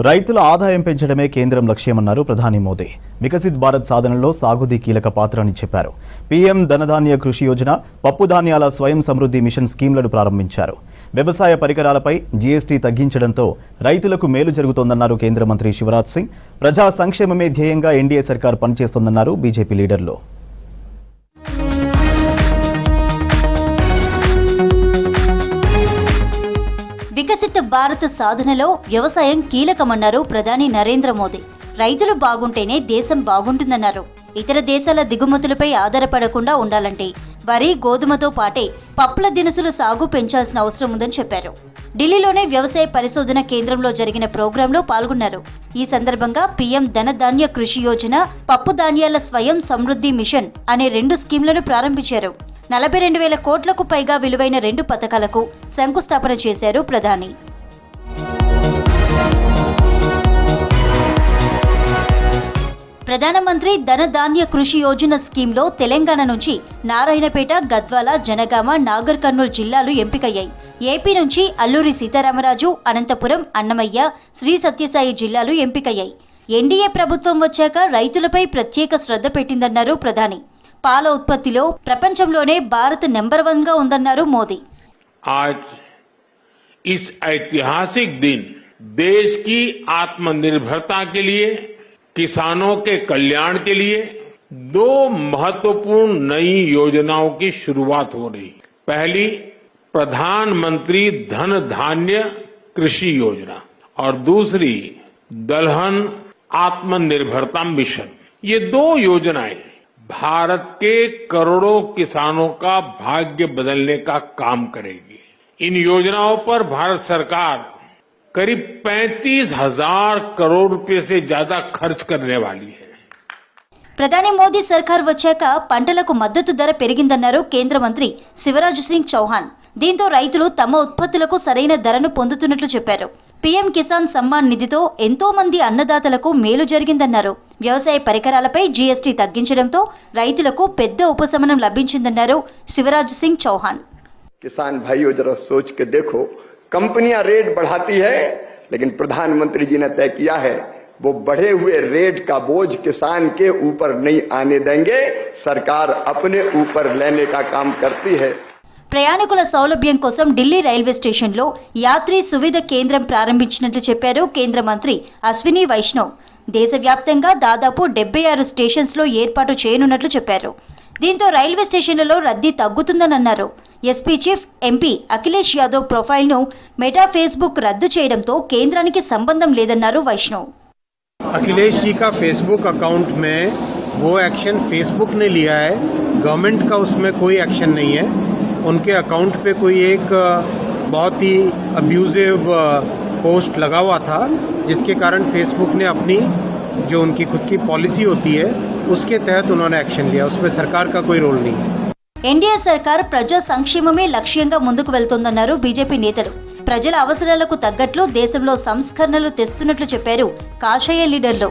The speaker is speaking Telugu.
రైతుల ఆదాయం పెంచడమే కేంద్రం లక్ష్యమన్నారు ప్రధాని మోదీ. వికసిత్ భారత్ సాధనలో సాగుది కీలక పాత్ర అని చెప్పారు. పీఎం ధనధాన్య కృషి యోజన, పప్పు ధాన్యాల స్వయం సమృద్ధి మిషన్ స్కీంలను ప్రారంభించారు. వ్యవసాయ పరికరాలపై జీఎస్టీ తగ్గించడంతో రైతులకు మేలు జరుగుతోందన్నారు కేంద్ర మంత్రి శివరాజ్ సింగ్. ప్రజా సంక్షేమమే ధ్యేయంగా ఎన్డీఏ సర్కార్ పనిచేస్తోందన్నారు బీజేపీ లీడర్లు. వికసిత భారత సాధనలో వ్యవసాయం కీలకమన్నారు ప్రధాని నరేంద్ర మోదీ. రైతులు బాగుంటేనే దేశం బాగుంటుందన్నారు. ఇతర దేశాల దిగుమతులపై ఆధారపడకుండా ఉండాలంటే వరి, గోధుమతో పాటే పప్పుల దినుసుల సాగు పెంచాల్సిన అవసరం ఉందని చెప్పారు. ఢిల్లీలోనే వ్యవసాయ పరిశోధన కేంద్రంలో జరిగిన ప్రోగ్రాంలో పాల్గొన్నారు. ఈ సందర్భంగా పీఎం ధనధాన్య కృషి యోజన, పప్పు ధాన్యాల స్వయం సమృద్ధి మిషన్ అనే 2 స్కీంలను ప్రారంభించారు. 42,000 కోట్లకు పైగా విలువైన 2 పథకాలకు శంకుస్థాపన చేశారు ప్రధాని. ప్రధానమంత్రి ధనధాన్య కృషి యోజన స్కీంలో తెలంగాణ నుంచి నారాయణపేట, గద్వాల, జనగామ, నాగర్ కర్నూలు జిల్లాలు ఎంపికయ్యాయి. ఏపీ నుంచి అల్లూరి సీతారామరాజు, అనంతపురం, అన్నమయ్య, శ్రీ సత్యసాయి జిల్లాలు ఎంపికయ్యాయి. ఎన్డీఏ ప్రభుత్వం వచ్చాక రైతులపై ప్రత్యేక శ్రద్ధ పెట్టిందన్నారు ప్రధాని. పాల ఉత్పత్తిలో ప్రపంచంలోనే భారత్ నెంబర్ 1 గా ఉందన్నారు మోదీ. आज इस ऐतिहासिक दिन देश की आत्मनिर्भरता के लिए, किसानों के कल्याण के लिए 2 महत्वपूर्ण नई योजनाओं की शुरुआत हो रही है. पहली प्रधानमंत्री धन धान्य कृषि योजना और दूसरी दलहन आत्मनिर्भरता मिशन. ये 2 योजनाएं भारत के करोड़ों किसानों का भाग्य बदलने का काम करेगी. इन योजनाओं पर भारत सरकार करीब 35,000 करोड़ रुपए से ज्यादा खर्च करने वाली है. ప్రధాని మోదీ సర్కార్ వచ్చాక పంటలకు మద్దతు ధర పెరిగిందన్నారు కేంద్ర మంత్రి శివరాజ్ సింగ్ చౌహాన్. దీంతో రైతులు తమ ఉత్పత్తులకు సరైన ధరను పొందుతున్నట్లు చెప్పారు. పీఎం కిసాన్ సమ్మాన్ నిధితో ఎంతో మంది అన్నదాతలకు మేలు జరిగిందన్నారు. వ్యవసాయ పరికరాలపై జీఎస్టీ తగ్గించడంతో రైతులకు పెద్ద ఉపశమనం లభించిందన్నారు శివరాజ్ సింగ్ చౌహాన్. किसान भाइयों जरा सोच के देखो, कंपनियां रेट बढ़ाती है लेकिन प्रधानमंत्री जी ने तय किया है वो बढ़े हुए रेट का बोझ किसान के ऊपर नहीं आने देंगे. सरकार अपने ऊपर लेने का काम करती है. ప్రయాణికుల సౌలభ్యం కోసం ఢిల్లీ రైల్వే స్టేషన్లో యాత్రి సువిధ కేంద్రం ప్రారంభించినట్లు చెప్పారు కేంద్ర మంత్రి అశ్విని వైష్ణవ్. దేశవ్యాప్తంగా దాదాపు 76 స్టేషన్స్లో ఏర్పాటు చేయనున్నట్లు చెప్పారు. దీంతో రైల్వే స్టేషన్లలో రద్దీ తగ్గుతుందని అన్నారు. SP chief MP Akhilesh Yadav ప్రొఫైల్ను మెటా ఫేస్బుక్ రద్దు చేయడంతో కేంద్రానికి సంబంధం లేదన్నారు వైష్ణవ్. अखिलेश जी का फेसबुक अकाउंट में वो एक्शन फेसबुक ने लिया है, गवर्नमेंट का उसमें कोई एक्शन नहीं है. उनके अकाउंट पे कोई एक बहुत ही अब्यूजिव पोस्ट लगा हुआ था जिसके कारण फेसबुक ने अपनी जो उनकी खुद की पॉलिसी होती है उसके तहत उन्होंने एक्शन लिया. उसमें सरकार का कोई रोल नहीं है. ఎన్డీఏ సర్కార్ ప్రజా సంక్షేమమే లక్ష్యంగా ముందుకు వెళ్తోందన్నారు బీజేపీ నేతలు. ప్రజల అవసరాలకు తగ్గట్లు దేశంలో సంస్కరణలు తెస్తున్నట్లు చెప్పారు కాషాయ లీడర్లు.